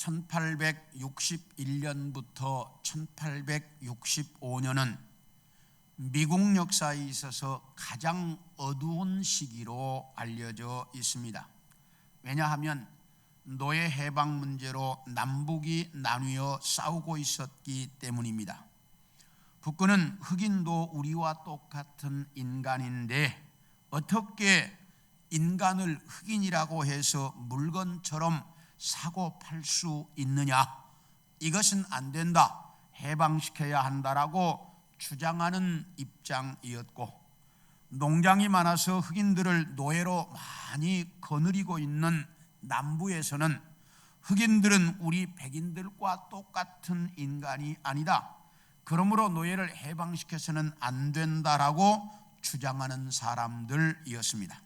1861년부터 1865년은 미국 역사에 있어서 가장 어두운 시기로 알려져 있습니다. 왜냐하면 노예 해방 문제로 남북이 나뉘어 싸우고 있었기 때문입니다. 북군은 흑인도 우리와 똑같은 인간인데 어떻게 인간을 흑인이라고 해서 물건처럼 사고 팔 수 있느냐, 이것은 안 된다, 해방시켜야 한다라고 주장하는 입장이었고, 농장이 많아서 흑인들을 노예로 많이 거느리고 있는 남부에서는 흑인들은 우리 백인들과 똑같은 인간이 아니다, 그러므로 노예를 해방시켜서는 안 된다라고 주장하는 사람들이었습니다.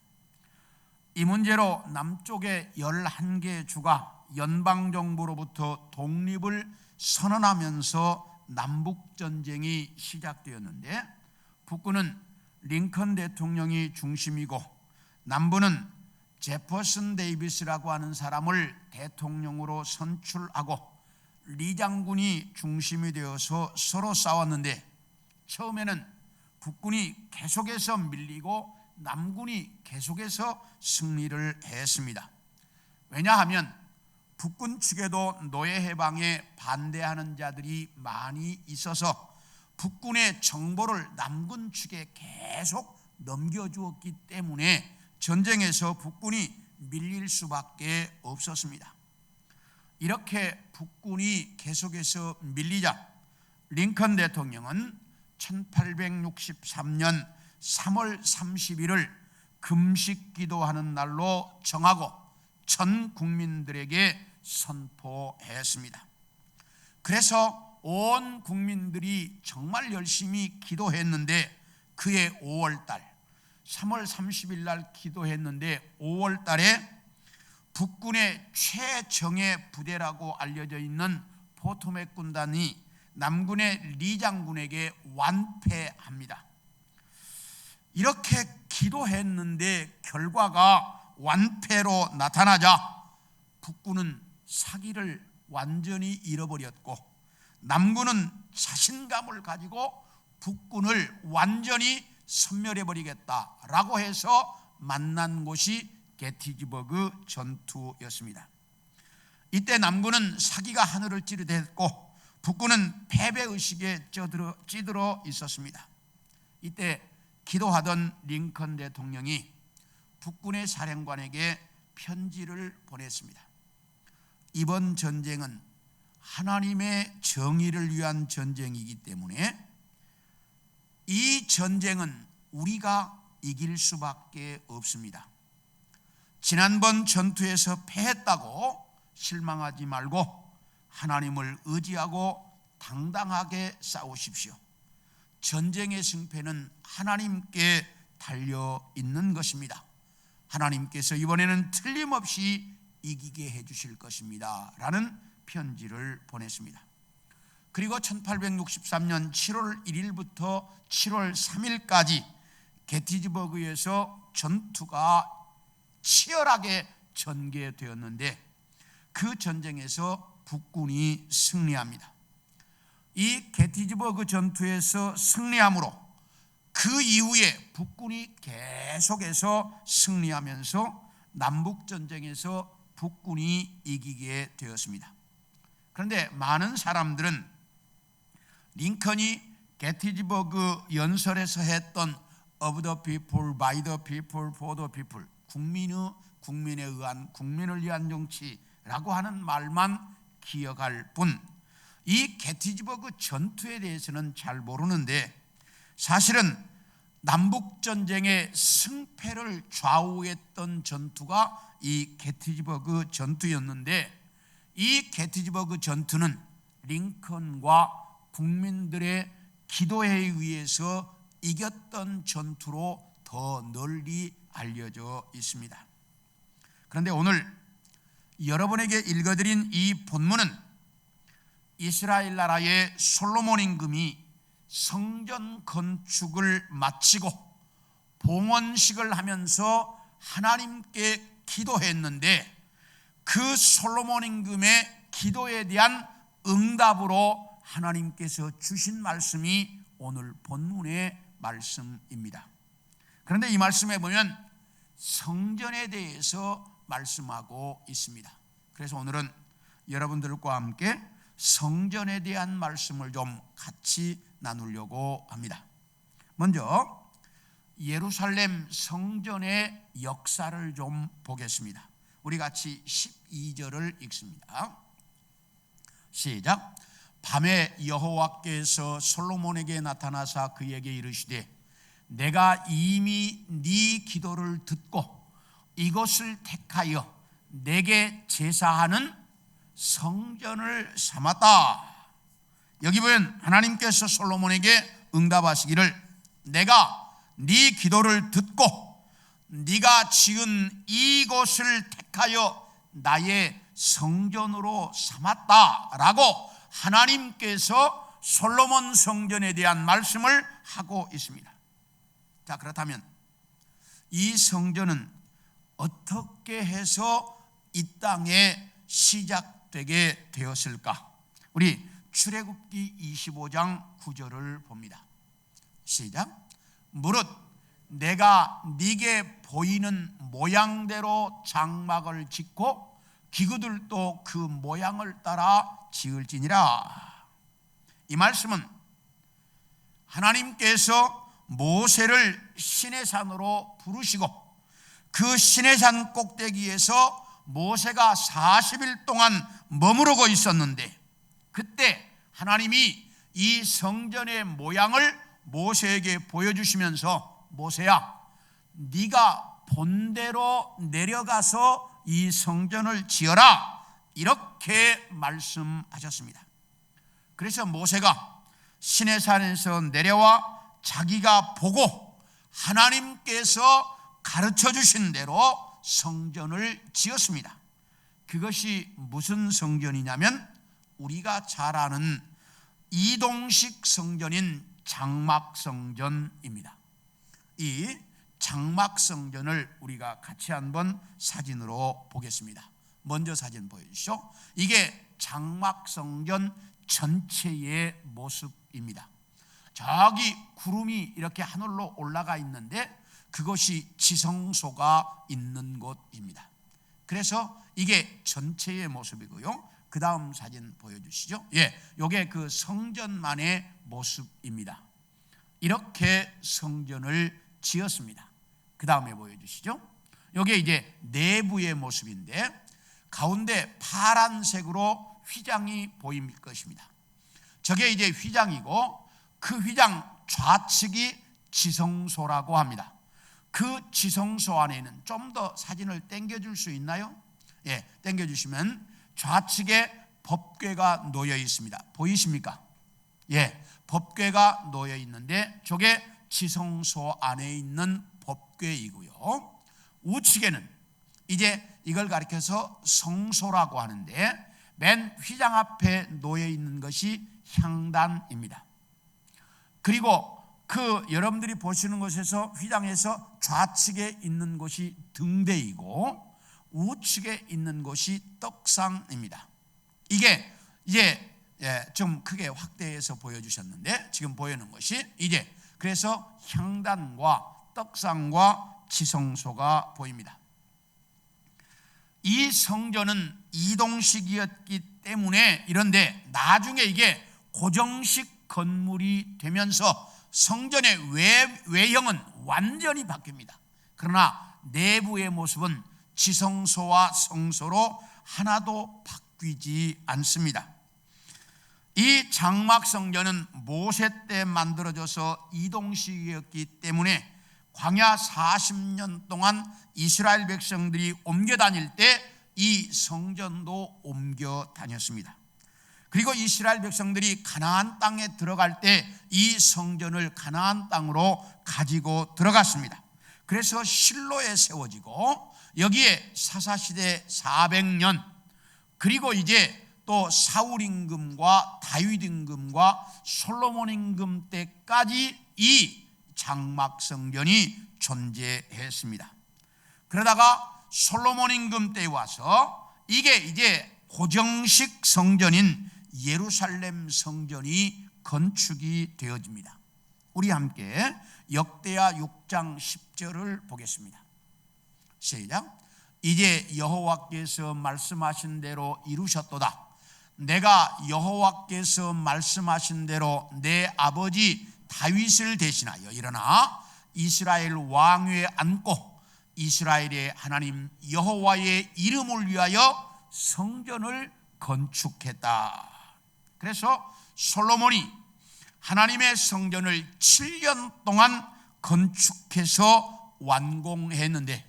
이 문제로 남쪽의 11개 주가 연방정부로부터 독립을 선언하면서 남북전쟁이 시작되었는데, 북부는 링컨 대통령이 중심이고 남부는 제퍼슨 데이비스라고 하는 사람을 대통령으로 선출하고 리 장군이 중심이 되어서 서로 싸웠는데, 처음에는 북군이 계속해서 밀리고 남군이 계속해서 승리를 했습니다. 왜냐하면 북군 측에도 노예 해방에 반대하는 자들이 많이 있어서 북군의 정보를 남군 측에 계속 넘겨주었기 때문에 전쟁에서 북군이 밀릴 수밖에 없었습니다. 이렇게 북군이 계속해서 밀리자 링컨 대통령은 1863년 3월 30일을 금식 기도하는 날로 정하고 전 국민들에게 선포했습니다. 그래서 온 국민들이 정말 열심히 기도했는데, 그해 5월달 3월 30일 날 기도했는데 5월달에 북군의 최정예 부대라고 알려져 있는 포토맥 군단이 남군의 리 장군에게 완패합니다. 이렇게 기도했는데 결과가 완패로 나타나자 북군은 사기를 완전히 잃어버렸고 남군은 자신감을 가지고 북군을 완전히 섬멸해버리겠다라고 해서 만난 곳이 게티즈버그 전투였습니다. 이때 남군은 사기가 하늘을 찌르댔고 북군은 패배의식에 찌들어 있었습니다. 이때 기도하던 링컨 대통령이 북군의 사령관에게 편지를 보냈습니다. 이번 전쟁은 하나님의 정의를 위한 전쟁이기 때문에 이 전쟁은 우리가 이길 수밖에 없습니다. 지난번 전투에서 패했다고 실망하지 말고 하나님을 의지하고 당당하게 싸우십시오. 전쟁의 승패는 하나님께 달려 있는 것입니다. 하나님께서 이번에는 틀림없이 이기게 해주실 것입니다 라는 편지를 보냈습니다. 그리고 1863년 7월 1일부터 7월 3일까지 게티즈버그에서 전투가 치열하게 전개되었는데, 그 전쟁에서 북군이 승리합니다. 이 게티즈버그 전투에서 승리함으로 그 이후에 북군이 계속해서 승리하면서 남북전쟁에서 북군이 이기게 되었습니다. 그런데 많은 사람들은 링컨이 게티즈버그 연설에서 했던 of the people, by the people, for the people, 국민에 의한, 국민을 위한 정치라고 하는 말만 기억할 뿐, 이 게티즈버그 전투에 대해서는 잘 모르는데, 사실은 남북전쟁의 승패를 좌우했던 전투가 이 게티즈버그 전투였는데, 이 게티즈버그 전투는 링컨과 국민들의 기도에 의해서 이겼던 전투로 더 널리 알려져 있습니다. 그런데 오늘 여러분에게 읽어드린 이 본문은 이스라엘 나라의 솔로몬 임금이 성전 건축을 마치고 봉헌식을 하면서 하나님께 기도했는데, 그 솔로몬 임금의 기도에 대한 응답으로 하나님께서 주신 말씀이 오늘 본문의 말씀입니다. 그런데 이 말씀에 보면 성전에 대해서 말씀하고 있습니다. 그래서 오늘은 여러분들과 함께 성전에 대한 말씀을 좀 같이 나누려고 합니다. 먼저 예루살렘 성전의 역사를 좀 보겠습니다. 우리 같이 12절을 읽습니다. 시작. 밤에 여호와께서 솔로몬에게 나타나사 그에게 이르시되 내가 이미 네 기도를 듣고 이것을 택하여 내게 제사하는 성전을 삼았다. 여기 보면 하나님께서 솔로몬에게 응답하시기를 내가 네 기도를 듣고 네가 지은 이곳을 택하여 나의 성전으로 삼았다라고 하나님께서 솔로몬 성전에 대한 말씀을 하고 있습니다. 자, 그렇다면 이 성전은 어떻게 해서 이 땅에 시작되게 되었을까? 우리 출애굽기 25장 9절을 봅니다. 시작. 무릇 내가 네게 보이는 모양대로 장막을 짓고 기구들도 그 모양을 따라 지을지니라. 이 말씀은 하나님께서 모세를 시내산으로 부르시고 그 시내산 꼭대기에서 모세가 40일 동안 머무르고 있었는데 그때 하나님이 이 성전의 모양을 모세에게 보여주시면서 모세야, 네가 본대로 내려가서 이 성전을 지어라 이렇게 말씀하셨습니다. 그래서 모세가 시내산에서 내려와 자기가 보고 하나님께서 가르쳐 주신 대로 성전을 지었습니다. 그것이 무슨 성전이냐면 우리가 잘 아는 이동식 성전인 장막성전입니다. 이 장막성전을 우리가 같이 한번 사진으로 보겠습니다. 먼저 사진 보여주시죠. 이게 장막성전 전체의 모습입니다. 저기 구름이 이렇게 하늘로 올라가 있는데 그것이 지성소가 있는 곳입니다. 그래서 이게 전체의 모습이고요. 그 다음 사진 보여주시죠. 이게 그 성전만의 모습입니다. 이렇게 성전을 지었습니다. 그 다음에 보여주시죠. 이게 이제 내부의 모습인데 가운데 파란색으로 휘장이 보일 것입니다. 저게 이제 휘장이고 그 휘장 좌측이 지성소라고 합니다. 그 지성소 안에는 좀 더 사진을 당겨줄 수 있나요? 당겨주시면 좌측에 법궤가 놓여 있습니다. 보이십니까? 법궤가 놓여 있는데 저게 지성소 안에 있는 법궤이고요. 우측에는 이제 이걸 가리켜서 성소라고 하는데 맨 휘장 앞에 놓여 있는 것이 향단입니다. 그리고 그 여러분들이 보시는 곳에서 휘장에서 좌측에 있는 곳이 등대이고 우측에 있는 곳이 떡상입니다. 이게 이제 좀 크게 확대해서 보여주셨는데 지금 보이는 것이 이제 그래서 향단과 떡상과 지성소가 보입니다. 이 성전은 이동식이었기 때문에 이런데 나중에 이게 고정식 건물이 되면서 성전의 외형은 완전히 바뀝니다. 그러나 내부의 모습은 지성소와 성소로 하나도 바뀌지 않습니다. 이 장막성전은 모세 때 만들어져서 이동식이었기 때문에 광야 40년 동안 이스라엘 백성들이 옮겨 다닐 때 이 성전도 옮겨 다녔습니다. 그리고 이스라엘 백성들이 가나안 땅에 들어갈 때 이 성전을 가나안 땅으로 가지고 들어갔습니다. 그래서 실로에 세워지고 여기에 사사시대 400년 그리고 이제 또 사울 임금과 다윗 임금과 솔로몬 임금 때까지 이 장막성전이 존재했습니다. 그러다가 솔로몬 임금 때에 와서 이게 이제 고정식 성전인 예루살렘 성전이 건축이 되어집니다. 우리 함께 역대하 6장 10절을 보겠습니다. 시작. 이제 여호와께서 말씀하신 대로 이루셨도다. 내가 여호와께서 말씀하신 대로 내 아버지 다윗을 대신하여 일어나 이스라엘 왕위에 앉고 이스라엘의 하나님 여호와의 이름을 위하여 성전을 건축했다. 그래서 솔로몬이 하나님의 성전을 7년 동안 건축해서 완공했는데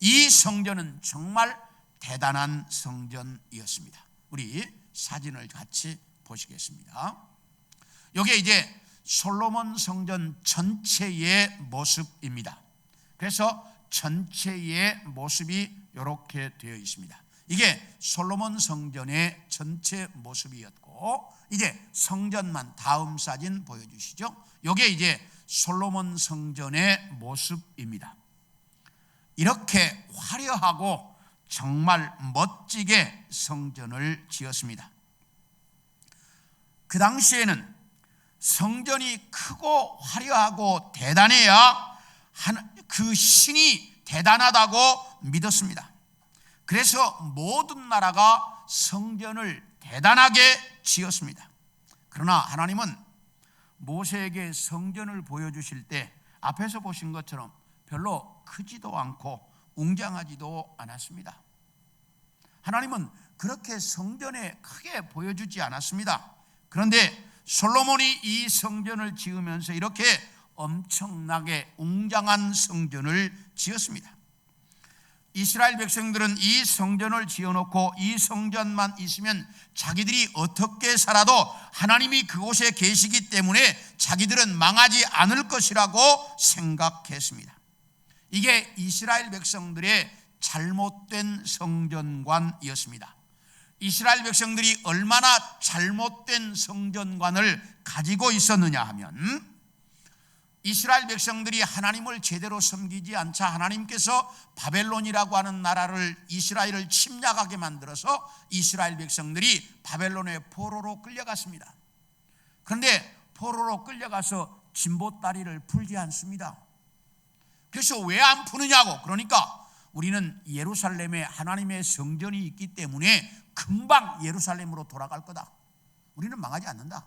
이 성전은 정말 대단한 성전이었습니다. 우리 사진을 같이 보시겠습니다. 이게 이제 솔로몬 성전 전체의 모습입니다. 그래서 전체의 모습이 이렇게 되어 있습니다. 이게 솔로몬 성전의 전체 모습이었고, 이제 성전만 다음 사진 보여주시죠. 이게 이제 솔로몬 성전의 모습입니다. 이렇게 화려하고 정말 멋지게 성전을 지었습니다. 그 당시에는 성전이 크고 화려하고 대단해야 그 신이 대단하다고 믿었습니다. 그래서 모든 나라가 성전을 대단하게 지었습니다. 그러나 하나님은 모세에게 성전을 보여주실 때 앞에서 보신 것처럼 별로 크지도 않고 웅장하지도 않았습니다. 하나님은 그렇게 성전에 크게 보여주지 않았습니다. 그런데 솔로몬이 이 성전을 지으면서 이렇게 엄청나게 웅장한 성전을 지었습니다. 이스라엘 백성들은 이 성전을 지어놓고 이 성전만 있으면 자기들이 어떻게 살아도 하나님이 그곳에 계시기 때문에 자기들은 망하지 않을 것이라고 생각했습니다. 이게 이스라엘 백성들의 잘못된 성전관이었습니다. 이스라엘 백성들이 얼마나 잘못된 성전관을 가지고 있었느냐 하면, 이스라엘 백성들이 하나님을 제대로 섬기지 않자 하나님께서 바벨론이라고 하는 나라를 이스라엘을 침략하게 만들어서 이스라엘 백성들이 바벨론의 포로로 끌려갔습니다. 그런데 포로로 끌려가서 진보다리를 풀지 않습니다. 그래서 왜 안 푸느냐고. 그러니까 우리는 예루살렘에 하나님의 성전이 있기 때문에 금방 예루살렘으로 돌아갈 거다. 우리는 망하지 않는다.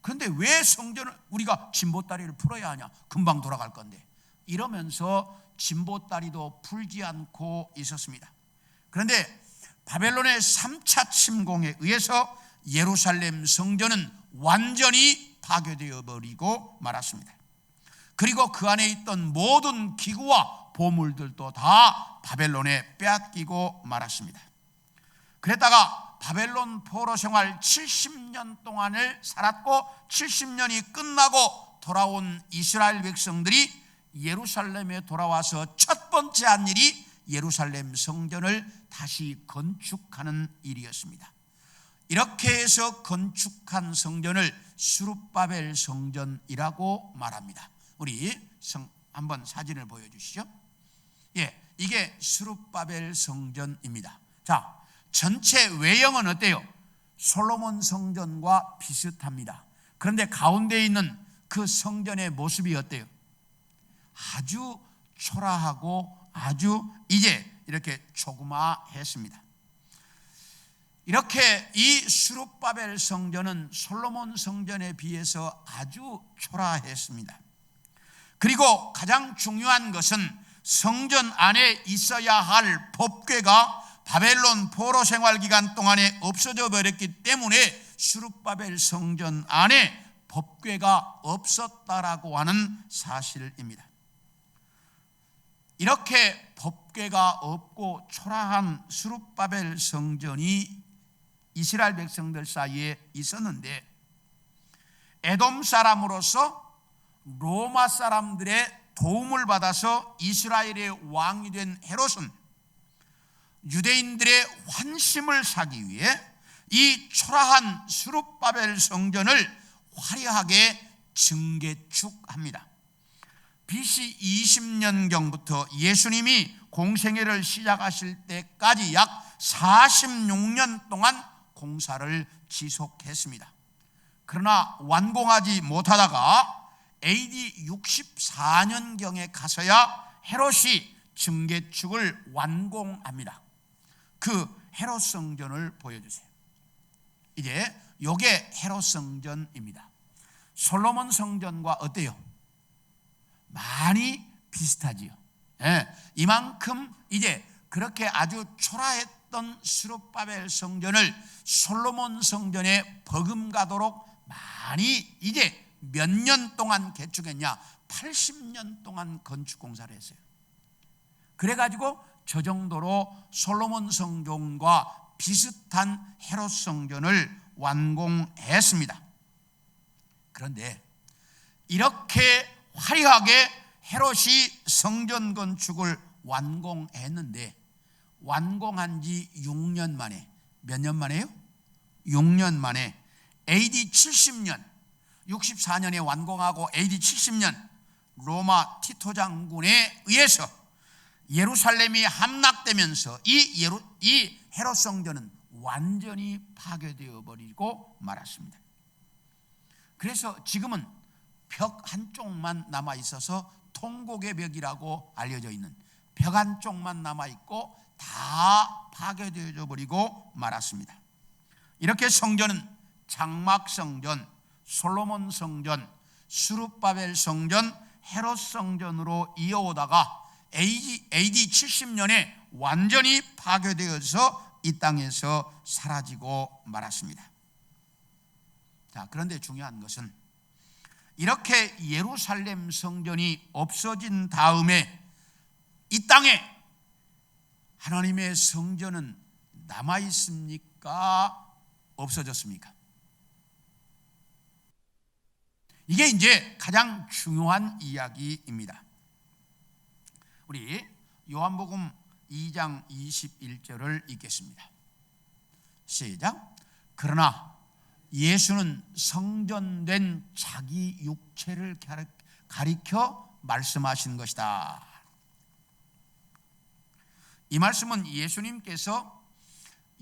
그런데 왜 성전을 우리가 진보다리를 풀어야 하냐? 금방 돌아갈 건데. 이러면서 진보다리도 풀지 않고 있었습니다. 그런데 바벨론의 3차 침공에 의해서 예루살렘 성전은 완전히 파괴되어 버리고 말았습니다. 그리고 그 안에 있던 모든 기구와 보물들도 다 바벨론에 빼앗기고 말았습니다. 그랬다가 바벨론 포로 생활 70년 동안을 살았고 70년이 끝나고 돌아온 이스라엘 백성들이 예루살렘에 돌아와서 첫 번째 한 일이 예루살렘 성전을 다시 건축하는 일이었습니다. 이렇게 해서 건축한 성전을 스룹바벨 성전이라고 말합니다. 우리 한번 사진을 보여주시죠. 예, 이게 스룹바벨 성전입니다. 자, 전체 외형은 어때요? 솔로몬 성전과 비슷합니다. 그런데 가운데 있는 그 성전의 모습이 어때요? 아주 초라하고 아주 이제 이렇게 조그마했습니다. 이렇게 이 스룹바벨 성전은 솔로몬 성전에 비해서 아주 초라했습니다. 그리고 가장 중요한 것은 성전 안에 있어야 할 법궤가 바벨론 포로 생활 기간 동안에 없어져 버렸기 때문에 스룹바벨 성전 안에 법궤가 없었다라고 하는 사실입니다. 이렇게 법궤가 없고 초라한 스룹바벨 성전이 이스라엘 백성들 사이에 있었는데, 에돔 사람으로서 로마 사람들의 도움을 받아서 이스라엘의 왕이 된 헤롯은 유대인들의 환심을 사기 위해 이 초라한 스룹바벨 성전을 화려하게 증개축합니다. BC 20년경부터 예수님이 공생애를 시작하실 때까지 약 46년 동안 공사를 지속했습니다. 그러나 완공하지 못하다가 AD 64년경에 가서야 헤롯이 증개축을 완공합니다. 그 헤롯 성전을 보여주세요. 이제 요게 헤롯 성전입니다. 솔로몬 성전과 어때요? 많이 비슷하지요. 이만큼 이제 그렇게 아주 초라했던 스룹바벨 성전을 솔로몬 성전에 버금가도록 많이 이제 몇 년 동안 개축했냐? 80년 동안 건축 공사를 했어요. 그래가지고 저 정도로 솔로몬 성전과 비슷한 헤롯 성전을 완공했습니다. 그런데 이렇게 화려하게 헤롯이 성전 건축을 완공했는데 완공한 지 6년 만에, 몇 년 만에요? 6년 만에 AD 70년 64년에 완공하고 AD 70년 로마 티토 장군에 의해서 예루살렘이 함락되면서 이 헤롯 성전은 완전히 파괴되어 버리고 말았습니다. 그래서 지금은 벽 한쪽만 남아 있어서 통곡의 벽이라고 알려져 있는 벽 한쪽만 남아 있고 다 파괴되어 버리고 말았습니다. 이렇게 성전은 장막 성전, 솔로몬 성전, 스룹바벨 성전, 헤롯 성전으로 이어오다가 AD 70년에 완전히 파괴되어서 이 땅에서 사라지고 말았습니다. 자, 그런데 중요한 것은 이렇게 예루살렘 성전이 없어진 다음에 이 땅에 하나님의 성전은 남아 있습니까? 없어졌습니까? 이게 이제 가장 중요한 이야기입니다. 우리 요한복음 2장 21절을 읽겠습니다. 시작. 그러나 예수는 성전된 자기 육체를 가리켜 말씀하신 것이다. 이 말씀은 예수님께서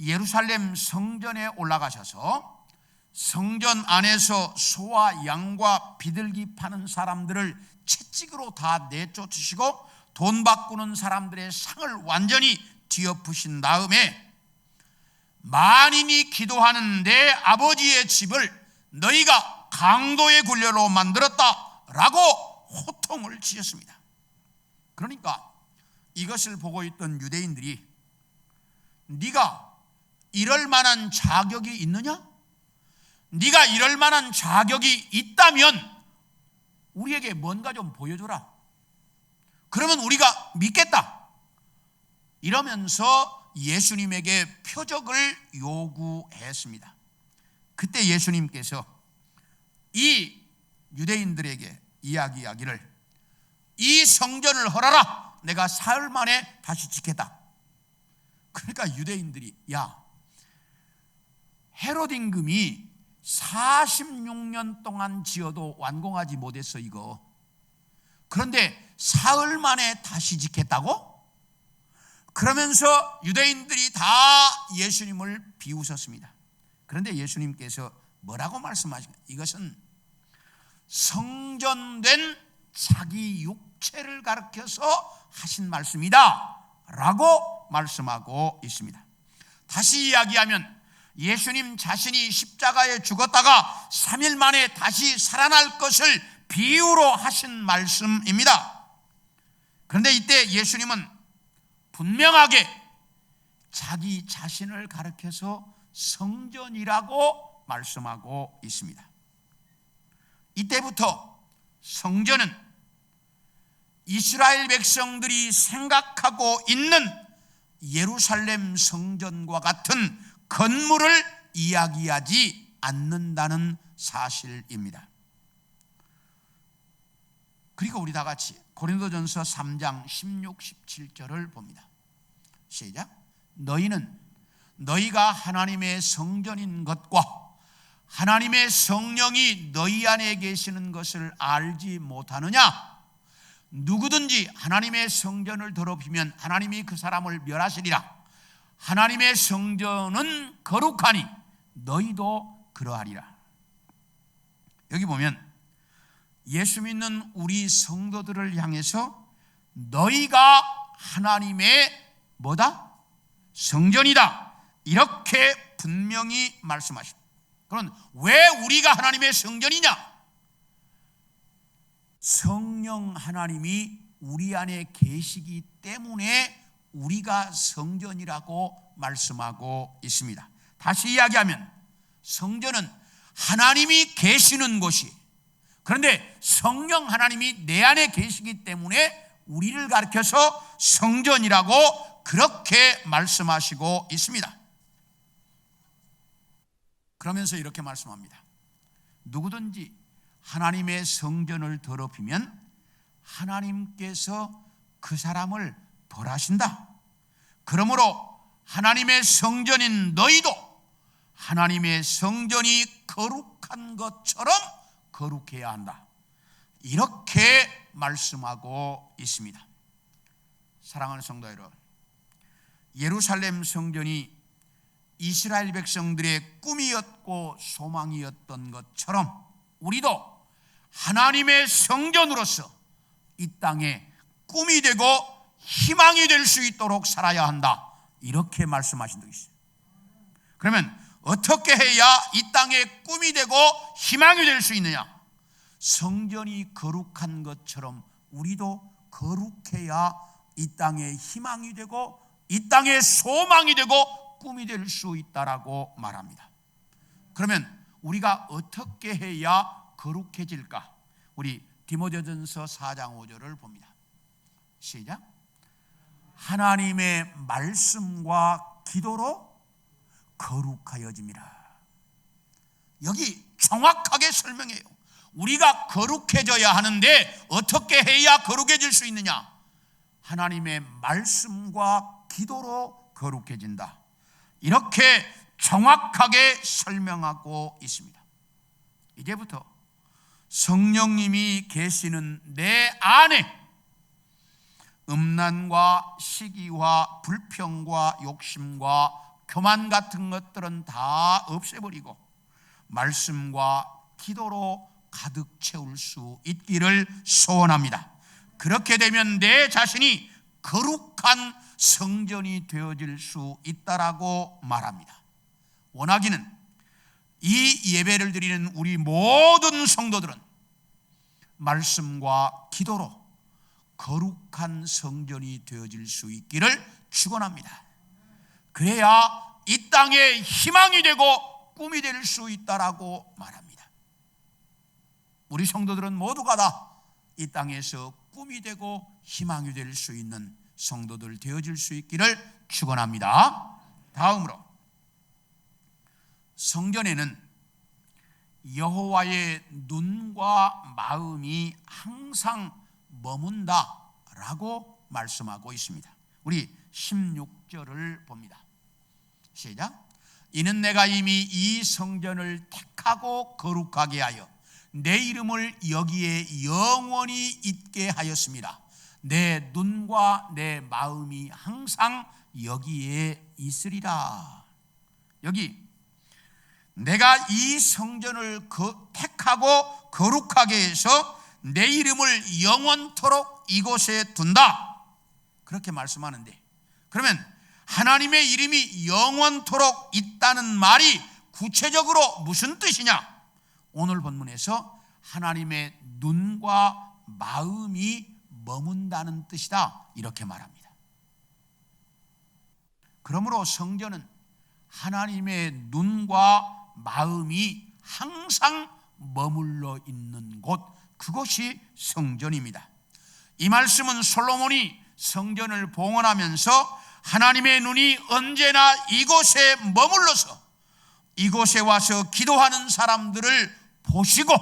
예루살렘 성전에 올라가셔서 성전 안에서 소와 양과 비둘기 파는 사람들을 채찍으로 다 내쫓으시고 돈 바꾸는 사람들의 상을 완전히 뒤엎으신 다음에 만인이 기도하는 내 아버지의 집을 너희가 강도의 굴레로 만들었다라고 호통을 치셨습니다. 그러니까 이것을 보고 있던 유대인들이 네가 이럴 만한 자격이 있느냐? 네가 이럴 만한 자격이 있다면 우리에게 뭔가 좀 보여줘라. 그러면 우리가 믿겠다. 이러면서 예수님에게 표적을 요구했습니다. 그때 예수님께서 이 유대인들에게 이야기하기를 이 성전을 헐어라. 내가 사흘 만에 다시 짓겠다. 그러니까 유대인들이 야, 헤롯 임금이 46년 동안 지어도 완공하지 못했어 이거. 그런데 사흘 만에 다시 짓겠다고? 그러면서 유대인들이 다 예수님을 비웃었습니다. 그런데 예수님께서 뭐라고 말씀하시냐? 이것은 성전된 자기 육체를 가리켜서 하신 말씀이다 라고 말씀하고 있습니다. 다시 이야기하면 예수님 자신이 십자가에 죽었다가 3일 만에 다시 살아날 것을 비유로 하신 말씀입니다. 그런데 이때 예수님은 분명하게 자기 자신을 가리켜서 성전이라고 말씀하고 있습니다. 이때부터 성전은 이스라엘 백성들이 생각하고 있는 예루살렘 성전과 같은 건물을 이야기하지 않는다는 사실입니다. 그리고 우리 다 같이 고린도전서 3장 16, 17절을 봅니다. 시작. 너희는 너희가 하나님의 성전인 것과 하나님의 성령이 너희 안에 계시는 것을 알지 못하느냐? 누구든지 하나님의 성전을 더럽히면 하나님이 그 사람을 멸하시리라. 하나님의 성전은 거룩하니 너희도 그러하리라. 여기 보면 예수 믿는 우리 성도들을 향해서 너희가 하나님의 뭐다? 성전이다, 이렇게 분명히 말씀하십니다. 그럼 왜 우리가 하나님의 성전이냐? 성령 하나님이 우리 안에 계시기 때문에 우리가 성전이라고 말씀하고 있습니다. 다시 이야기하면 성전은 하나님이 계시는 곳이, 그런데 성령 하나님이 내 안에 계시기 때문에 우리를 가리켜서 성전이라고 그렇게 말씀하시고 있습니다. 그러면서 이렇게 말씀합니다. 누구든지 하나님의 성전을 더럽히면 하나님께서 그 사람을 벌하신다. 그러므로 하나님의 성전인 너희도 하나님의 성전이 거룩한 것처럼 거룩해야 한다, 이렇게 말씀하고 있습니다. 사랑하는 성도 여러분, 예루살렘 성전이 이스라엘 백성들의 꿈이었고 소망이었던 것처럼 우리도 하나님의 성전으로서 이 땅에 꿈이 되고 희망이 될 수 있도록 살아야 한다, 이렇게 말씀하신 적이 있어요. 그러면 어떻게 해야 이 땅에 꿈이 되고 희망이 될 수 있느냐? 성전이 거룩한 것처럼 우리도 거룩해야 이 땅에 희망이 되고 이 땅에 소망이 되고 꿈이 될 수 있다라고 말합니다. 그러면 우리가 어떻게 해야 거룩해질까? 우리 디모데전서 4장 5절을 봅니다. 시작. 하나님의 말씀과 기도로 거룩하여짐이라. 여기 정확하게 설명해요. 우리가 거룩해져야 하는데 어떻게 해야 거룩해질 수 있느냐? 하나님의 말씀과 기도로 거룩해진다, 이렇게 정확하게 설명하고 있습니다. 이제부터 성령님이 계시는 내 안에 음란과 시기와 불평과 욕심과 교만 같은 것들은 다 없애버리고 말씀과 기도로 가득 채울 수 있기를 소원합니다. 그렇게 되면 내 자신이 거룩한 성전이 되어질 수 있다라고 말합니다. 원하기는 이 예배를 드리는 우리 모든 성도들은 말씀과 기도로 거룩한 성전이 되어질 수 있기를 축원합니다. 그래야 이 땅에 희망이 되고 꿈이 될 수 있다라고 말합니다. 우리 성도들은 모두가 다 이 땅에서 꿈이 되고 희망이 될 수 있는 성도들 되어질 수 있기를 축원합니다. 다음으로 성전에는 여호와의 눈과 마음이 항상 머문다라고 말씀하고 있습니다. 우리 16절을 봅니다. 시작. 이는 내가 이미 이 성전을 택하고 거룩하게 하여 내 이름을 여기에 영원히 있게 하였습니다. 내 눈과 내 마음이 항상 여기에 있으리라. 여기 내가 이 성전을 택하고 거룩하게 해서 내 이름을 영원토록 이곳에 둔다, 그렇게 말씀하는데, 그러면 하나님의 이름이 영원토록 있다는 말이 구체적으로 무슨 뜻이냐? 오늘 본문에서 하나님의 눈과 마음이 머문다는 뜻이다, 이렇게 말합니다. 그러므로 성전은 하나님의 눈과 마음이 항상 머물러 있는 곳, 그것이 성전입니다. 이 말씀은 솔로몬이 성전을 봉헌하면서 하나님의 눈이 언제나 이곳에 머물러서 이곳에 와서 기도하는 사람들을 보시고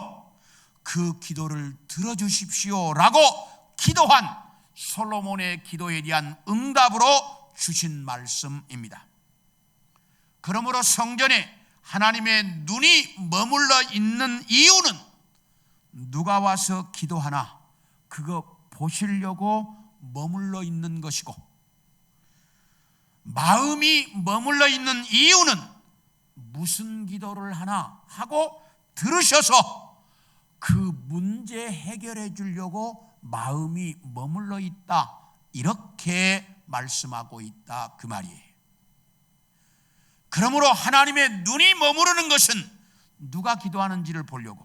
그 기도를 들어주십시오라고 기도한 솔로몬의 기도에 대한 응답으로 주신 말씀입니다. 그러므로 성전에 하나님의 눈이 머물러 있는 이유는 누가 와서 기도하나 그거 보시려고 머물러 있는 것이고, 마음이 머물러 있는 이유는 무슨 기도를 하나 하고 들으셔서 그 문제 해결해 주려고 마음이 머물러 있다, 이렇게 말씀하고 있다 그 말이에요. 그러므로 하나님의 눈이 머무르는 것은 누가 기도하는지를 보려고,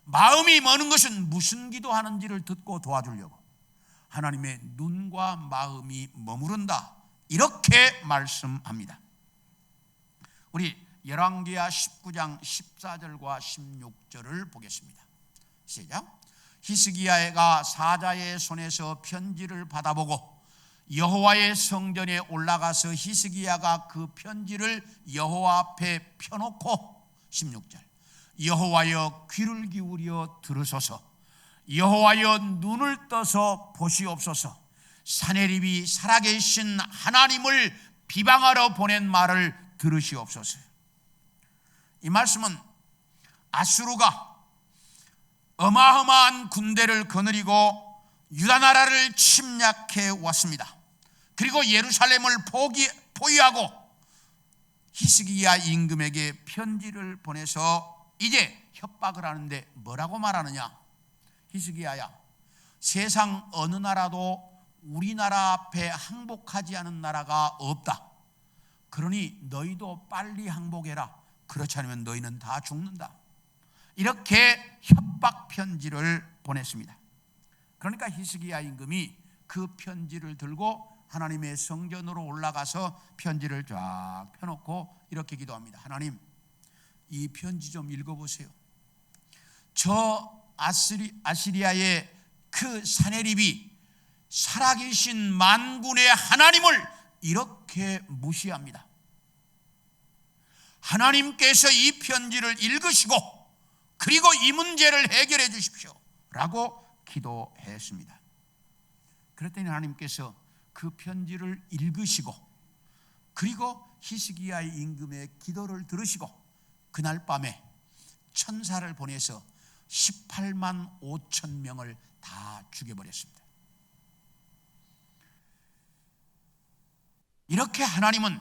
마음이 머는 것은 무슨 기도하는지를 듣고 도와주려고 하나님의 눈과 마음이 머무른다, 이렇게 말씀합니다. 우리 열왕기하 19장 14절과 16절을 보겠습니다. 시작. 히스기야가 사자의 손에서 편지를 받아보고 여호와의 성전에 올라가서 히스기야가 그 편지를 여호와 앞에 펴놓고 16절 여호와여 귀를 기울여 들으소서, 여호와여 눈을 떠서 보시옵소서, 사내립이 살아계신 하나님을 비방하러 보낸 말을 들으시옵소서. 이 말씀은 아수르가 어마어마한 군대를 거느리고 유다 나라를 침략해 왔습니다. 그리고 예루살렘을 포위하고 히스기야 임금에게 편지를 보내서 이제 협박을 하는데 뭐라고 말하느냐? 히스기야야, 세상 어느 나라도 우리나라 앞에 항복하지 않은 나라가 없다. 그러니 너희도 빨리 항복해라. 그렇지 않으면 너희는 다 죽는다. 이렇게 협박 편지를 보냈습니다. 그러니까 히스기야 임금이 그 편지를 들고 하나님의 성전으로 올라가서 편지를 쫙 펴놓고 이렇게 기도합니다. 하나님, 이 편지 좀 읽어보세요. 저 아시리아의 그 사내립이 살아계신 만군의 하나님을 이렇게 무시합니다. 하나님께서 이 편지를 읽으시고 그리고 이 문제를 해결해 주십시오 라고 기도했습니다. 그랬더니 하나님께서 그 편지를 읽으시고 그리고 히스기야의 임금의 기도를 들으시고 그날 밤에 천사를 보내서 18만 5천 명을 다 죽여버렸습니다. 이렇게 하나님은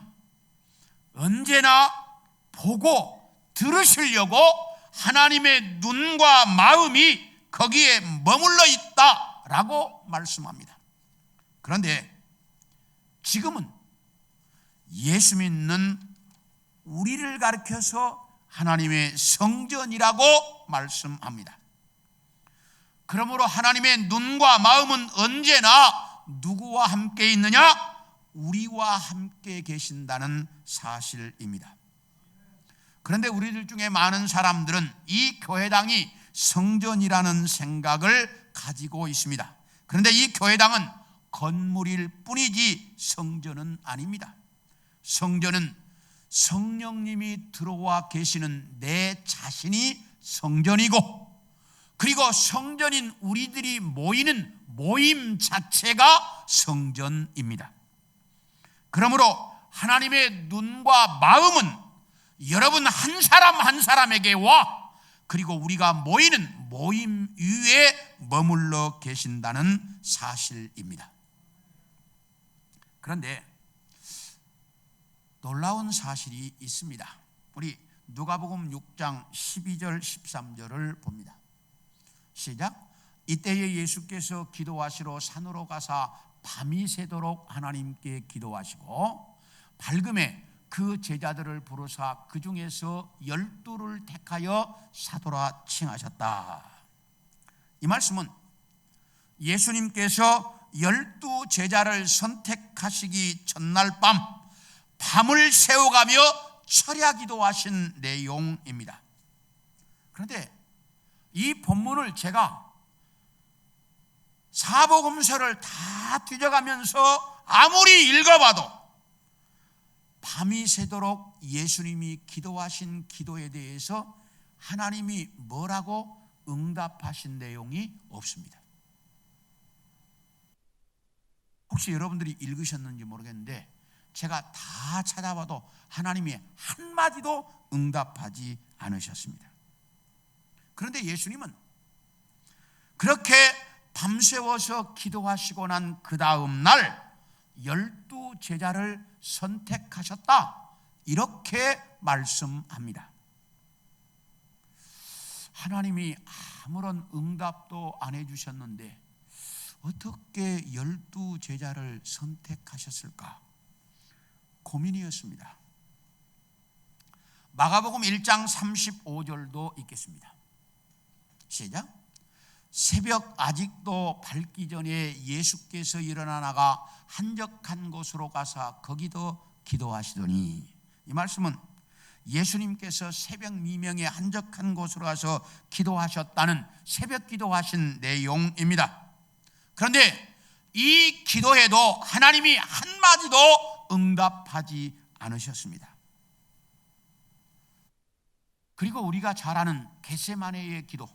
언제나 보고 들으시려고 하나님의 눈과 마음이 거기에 머물러 있다라고 말씀합니다. 그런데 지금은 예수 믿는 우리를 가리켜서 하나님의 성전이라고 말씀합니다. 그러므로 하나님의 눈과 마음은 언제나 누구와 함께 있느냐? 우리와 함께 계신다는 사실입니다. 그런데 우리들 중에 많은 사람들은 이 교회당이 성전이라는 생각을 가지고 있습니다. 그런데 이 교회당은 건물일 뿐이지 성전은 아닙니다. 성전은 성령님이 들어와 계시는 내 자신이 성전이고, 그리고 성전인 우리들이 모이는 모임 자체가 성전입니다. 그러므로 하나님의 눈과 마음은 여러분 한 사람 한 사람에게 와, 그리고 우리가 모이는 모임 위에 머물러 계신다는 사실입니다. 그런데 놀라운 사실이 있습니다. 우리 누가복음 6장 12절 13절을 봅니다. 시작. 이때에 예수께서 기도하시러 산으로 가사 밤이 새도록 하나님께 기도하시고 밝음에 그 제자들을 부르사 그 중에서 12를 택하여 사도라 칭하셨다. 이 말씀은 예수님께서 12 제자를 선택하시기 전날 밤을 새워가며 철야 기도하신 내용입니다. 그런데 이 본문을 제가 사복음서를 다 뒤져가면서 아무리 읽어봐도 밤이 새도록 예수님이 기도하신 기도에 대해서 하나님이 뭐라고 응답하신 내용이 없습니다. 혹시 여러분들이 읽으셨는지 모르겠는데 제가 다 찾아봐도 하나님이 한마디도 응답하지 않으셨습니다. 그런데 예수님은 그렇게 밤새워서 기도하시고 난 그 다음 날 12 제자를 선택하셨다, 이렇게 말씀합니다. 하나님이 아무런 응답도 안 해주셨는데 어떻게 12제자를 선택하셨을까? 고민이었습니다. 마가복음 1장 35절도 읽겠습니다. 시작. 새벽 아직도 밝기 전에 예수께서 일어나 나가 한적한 곳으로 가사 거기도 기도하시더니, 이 말씀은 예수님께서 새벽 미명에 한적한 곳으로 가서 기도하셨다는 새벽 기도하신 내용입니다. 그런데 이 기도에도 하나님이 한마디도 응답하지 않으셨습니다. 그리고 우리가 잘 아는 겟세마네의 기도,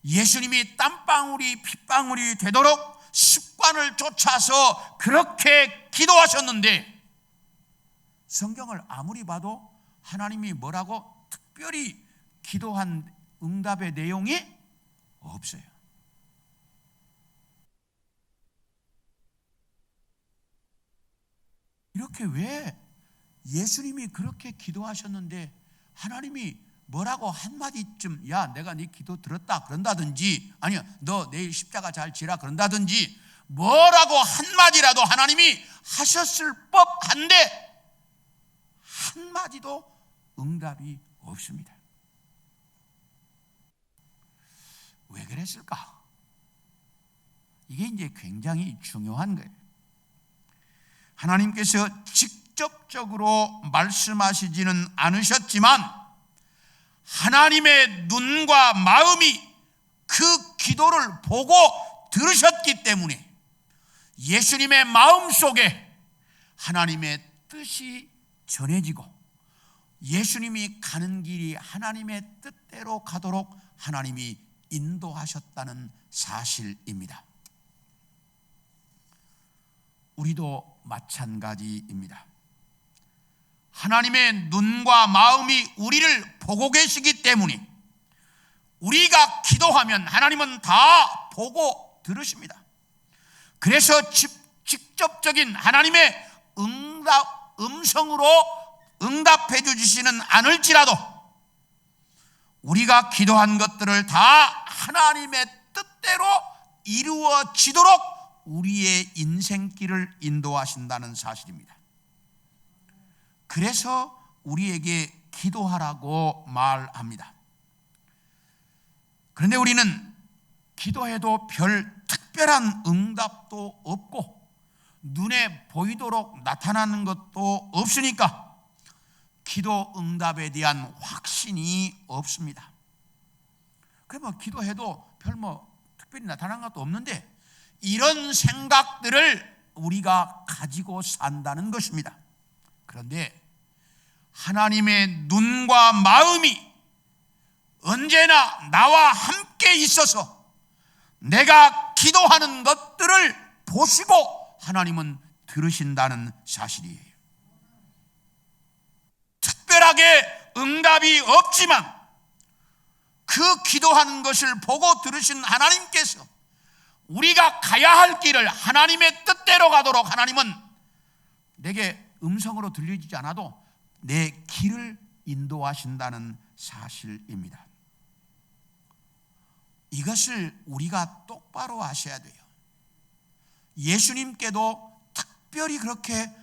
예수님이 땀방울이 핏방울이 되도록 습관을 쫓아서 그렇게 기도하셨는데 성경을 아무리 봐도 하나님이 뭐라고 특별히 기도한 응답의 내용이 없어요. 이렇게 왜 예수님이 그렇게 기도하셨는데 하나님이 뭐라고 한마디쯤, 야 내가 네 기도 들었다 그런다든지, 아니요 너 내일 십자가 잘 지라 그런다든지 뭐라고 한마디라도 하나님이 하셨을 법한데 한마디도 응답이 없습니다. 왜 그랬을까? 이게 이제 굉장히 중요한 거예요. 하나님께서 직접적으로 말씀하시지는 않으셨지만 하나님의 눈과 마음이 그 기도를 보고 들으셨기 때문에 예수님의 마음속에 하나님의 뜻이 전해지고 예수님이 가는 길이 하나님의 뜻대로 가도록 하나님이 인도하셨다는 사실입니다. 우리도 마찬가지입니다. 하나님의 눈과 마음이 우리를 보고 계시기 때문에 우리가 기도하면 하나님은 다 보고 들으십니다. 그래서 직접적인 하나님의 음성으로 응답해 주시지는 않을지라도 우리가 기도한 것들을 다 하나님의 뜻대로 이루어지도록 우리의 인생길을 인도하신다는 사실입니다. 그래서 우리에게 기도하라고 말합니다. 그런데 우리는 기도해도 별 특별한 응답도 없고 눈에 보이도록 나타나는 것도 없으니까 기도 응답에 대한 확신이 없습니다. 그러면 기도해도 별 특별히 나타난 것도 없는데 이런 생각들을 우리가 가지고 산다는 것입니다. 그런데 하나님의 눈과 마음이 언제나 나와 함께 있어서 내가 기도하는 것들을 보시고 하나님은 들으신다는 사실이에요. 특별하게 응답이 없지만 그 기도하는 것을 보고 들으신 하나님께서 우리가 가야 할 길을 하나님의 뜻대로 가도록 하나님은 내게 음성으로 들려지지 않아도 내 길을 인도하신다는 사실입니다. 이것을 우리가 똑바로 아셔야 돼요. 예수님께도 특별히 그렇게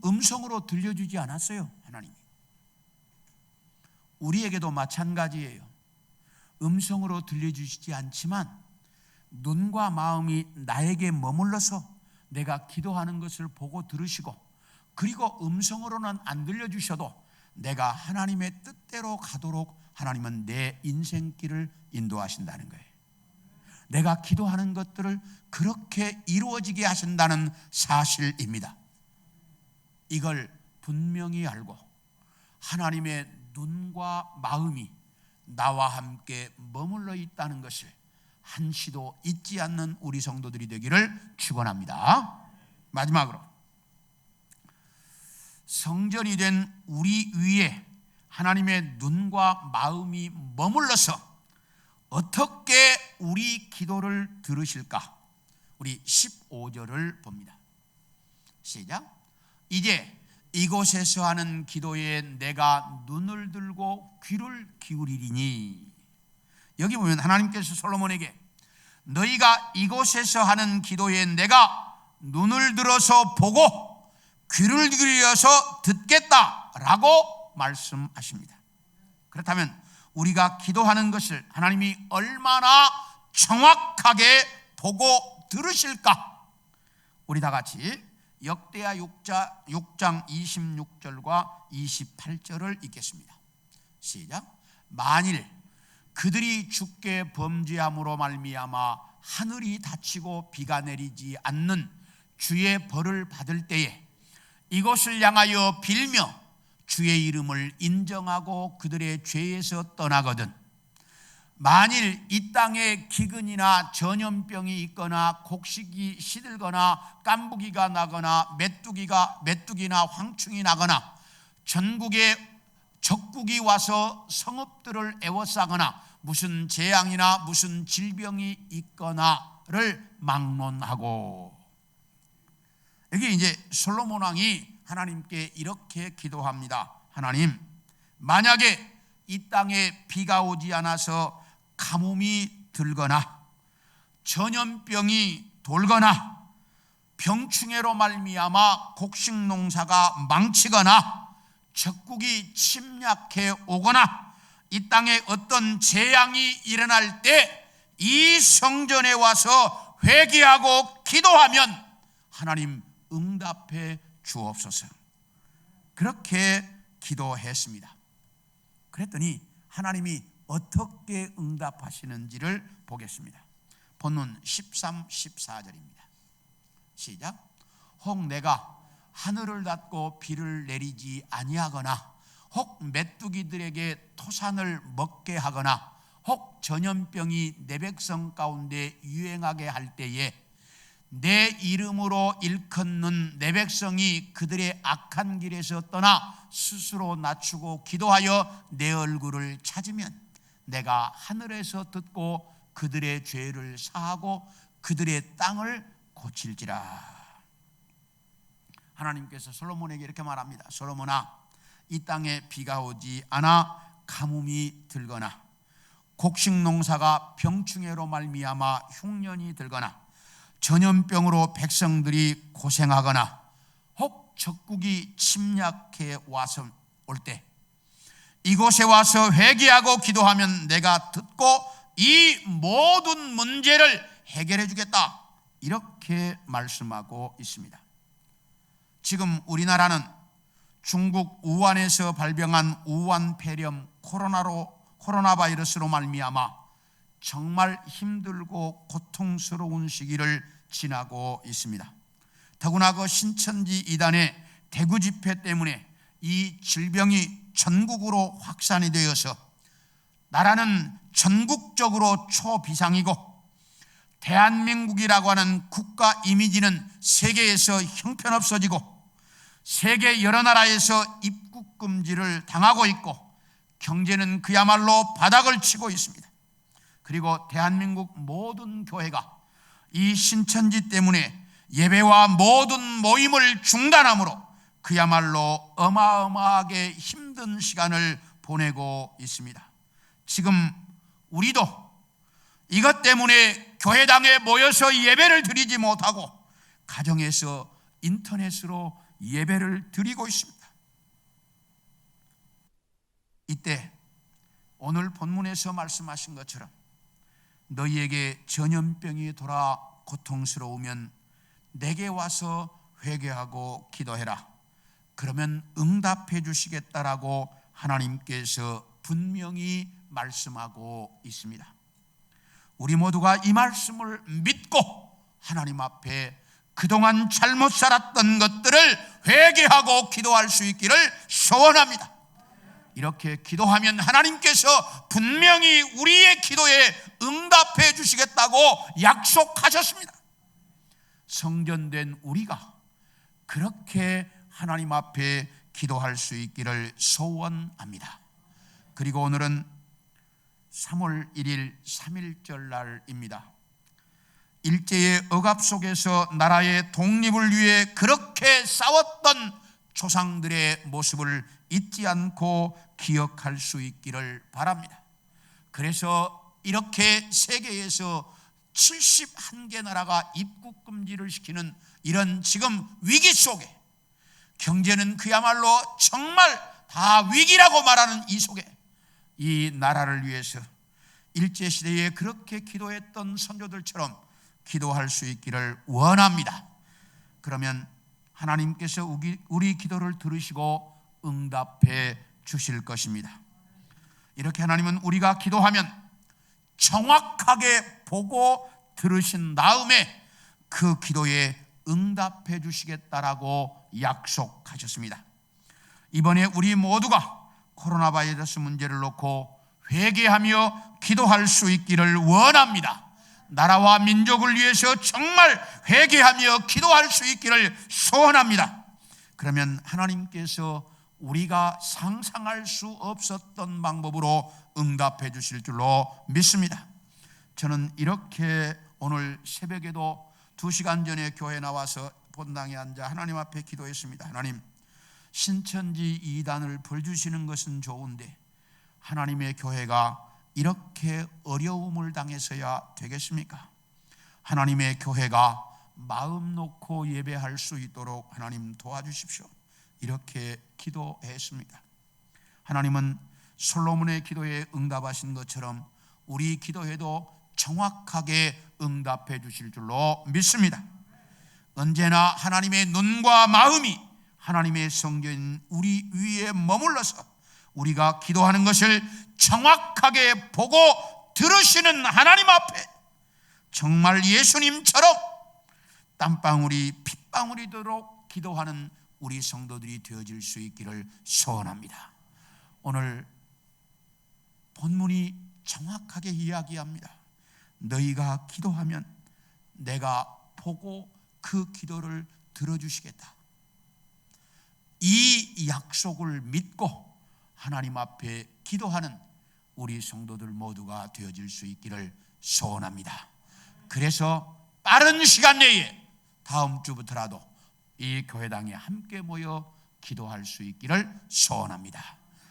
음성으로 들려주지 않았어요, 하나님이. 우리에게도 마찬가지예요. 음성으로 들려주시지 않지만 눈과 마음이 나에게 머물러서 내가 기도하는 것을 보고 들으시고, 그리고 음성으로는 안 들려주셔도 내가 하나님의 뜻대로 가도록 하나님은 내 인생길을 인도하신다는 거예요. 내가 기도하는 것들을 그렇게 이루어지게 하신다는 사실입니다. 이걸 분명히 알고 하나님의 눈과 마음이 나와 함께 머물러 있다는 것을 한시도 잊지 않는 우리 성도들이 되기를 축원합니다. 마지막으로 성전이 된 우리 위에 하나님의 눈과 마음이 머물러서 어떻게 우리 기도를 들으실까? 우리 15절을 봅니다. 시작. 이제 이곳에서 하는 기도에 내가 눈을 들고 귀를 기울이리니. 여기 보면 하나님께서 솔로몬에게 너희가 이곳에서 하는 기도에 내가 눈을 들어서 보고 귀를 기울여서 듣겠다라고 말씀하십니다. 그렇다면 우리가 기도하는 것을 하나님이 얼마나 정확하게 보고 들으실까? 우리 다 같이 역대하 6장 26절과 28절을 읽겠습니다. 시작. 만일 그들이 주께 범죄함으로 말미암아 하늘이 닫히고 비가 내리지 않는 주의 벌을 받을 때에 이곳을 향하여 빌며 주의 이름을 인정하고 그들의 죄에서 떠나거든, 만일 이 땅에 기근이나 전염병이 있거나 곡식이 시들거나 깐부기가 나거나 메뚜기나 황충이 나거나 전국에 적국이 와서 성읍들을 에워싸거나 무슨 재앙이나 무슨 질병이 있거나를 막론하고. 여기 이제 솔로몬 왕이 하나님께 이렇게 기도합니다. 하나님, 만약에 이 땅에 비가 오지 않아서 가뭄이 들거나 전염병이 돌거나 병충해로 말미암아 곡식 농사가 망치거나 적국이 침략해 오거나 이 땅에 어떤 재앙이 일어날 때 이 성전에 와서 회개하고 기도하면 하나님 응답해 주옵소서. 그렇게 기도했습니다. 그랬더니 하나님이 어떻게 응답하시는지를 보겠습니다. 본문 13, 14절입니다. 시작. 혹 내가 하늘을 닫고 비를 내리지 아니하거나 혹 메뚜기들에게 토산을 먹게 하거나 혹 전염병이 내 백성 가운데 유행하게 할 때에 내 이름으로 일컫는 내 백성이 그들의 악한 길에서 떠나 스스로 낮추고 기도하여 내 얼굴을 찾으면 내가 하늘에서 듣고 그들의 죄를 사하고 그들의 땅을 고칠지라. 하나님께서 솔로몬에게 이렇게 말합니다. 솔로몬아, 이 땅에 비가 오지 않아 가뭄이 들거나 곡식 농사가 병충해로 말미암아 흉년이 들거나 전염병으로 백성들이 고생하거나 혹 적국이 침략해 와서 올 때 이곳에 와서 회개하고 기도하면 내가 듣고 이 모든 문제를 해결해 주겠다, 이렇게 말씀하고 있습니다. 지금 우리나라는 중국 우한에서 발병한 우한 폐렴 코로나 바이러스로 말미암아 정말 힘들고 고통스러운 시기를 지나고 있습니다. 더구나 그 신천지 이단의 대구 집회 때문에 이 질병이 전국으로 확산이 되어서 나라는 전국적으로 초비상이고 대한민국이라고 하는 국가 이미지는 세계에서 형편없어지고 세계 여러 나라에서 입국 금지를 당하고 있고 경제는 그야말로 바닥을 치고 있습니다. 그리고 대한민국 모든 교회가 이 신천지 때문에 예배와 모든 모임을 중단함으로 그야말로 어마어마하게 힘든 시간을 보내고 있습니다. 지금 우리도 이것 때문에 교회당에 모여서 예배를 드리지 못하고 가정에서 인터넷으로 예배를 드리고 있습니다. 이때 오늘 본문에서 말씀하신 것처럼 너희에게 전염병이 돌아 고통스러우면 내게 와서 회개하고 기도해라. 그러면 응답해 주시겠다라고 하나님께서 분명히 말씀하고 있습니다. 우리 모두가 이 말씀을 믿고 하나님 앞에 그동안 잘못 살았던 것들을 회개하고 기도할 수 있기를 소원합니다. 이렇게 기도하면 하나님께서 분명히 우리의 기도에 응답해 주시겠다고 약속하셨습니다. 성전된 우리가 그렇게 하나님 앞에 기도할 수 있기를 소원합니다. 그리고 오늘은 3월 1일 3.1절 날입니다. 일제의 억압 속에서 나라의 독립을 위해 그렇게 싸웠던 조상들의 모습을 잊지 않고 기억할 수 있기를 바랍니다. 그래서 이렇게 세계에서 71개 나라가 입국 금지를 시키는 이런 지금 위기 속에, 경제는 그야말로 정말 다 위기라고 말하는 이 속에, 이 나라를 위해서 일제시대에 그렇게 기도했던 선조들처럼 기도할 수 있기를 원합니다. 그러면 하나님께서 우리 기도를 들으시고 응답해 주실 것입니다. 이렇게 하나님은 우리가 기도하면 정확하게 보고 들으신 다음에 그 기도에 응답해 주시겠다라고 약속하셨습니다. 이번에 우리 모두가 코로나 바이러스 문제를 놓고 회개하며 기도할 수 있기를 원합니다. 나라와 민족을 위해서 정말 회개하며 기도할 수 있기를 소원합니다. 그러면 하나님께서 우리가 상상할 수 없었던 방법으로 응답해 주실 줄로 믿습니다. 저는 이렇게 오늘 새벽에도 2시간 전에 교회 나와서 본당에 앉아 하나님 앞에 기도했습니다. 하나님, 신천지 이단을 벌주시는 것은 좋은데 하나님의 교회가 이렇게 어려움을 당해서야 되겠습니까? 하나님의 교회가 마음 놓고 예배할 수 있도록 하나님 도와주십시오. 이렇게 기도했습니다. 하나님은 솔로몬의 기도에 응답하신 것처럼 우리 기도에도 정확하게 응답해 주실 줄로 믿습니다. 언제나 하나님의 눈과 마음이 하나님의 성전인 우리 위에 머물러서 우리가 기도하는 것을 정확하게 보고 들으시는 하나님 앞에 정말 예수님처럼 땀방울이 핏방울이 되도록 기도하는 우리 성도들이 되어질 수 있기를 소원합니다. 오늘 본문이 정확하게 이야기합니다. 너희가 기도하면 내가 보고 그 기도를 들어주시겠다. 이 약속을 믿고 하나님 앞에 기도하는 우리 성도들 모두가 되어질 수 있기를 소원합니다. 그래서 빠른 시간 내에 다음 주부터라도 이 교회당에 함께 모여 기도할 수 있기를 소원합니다.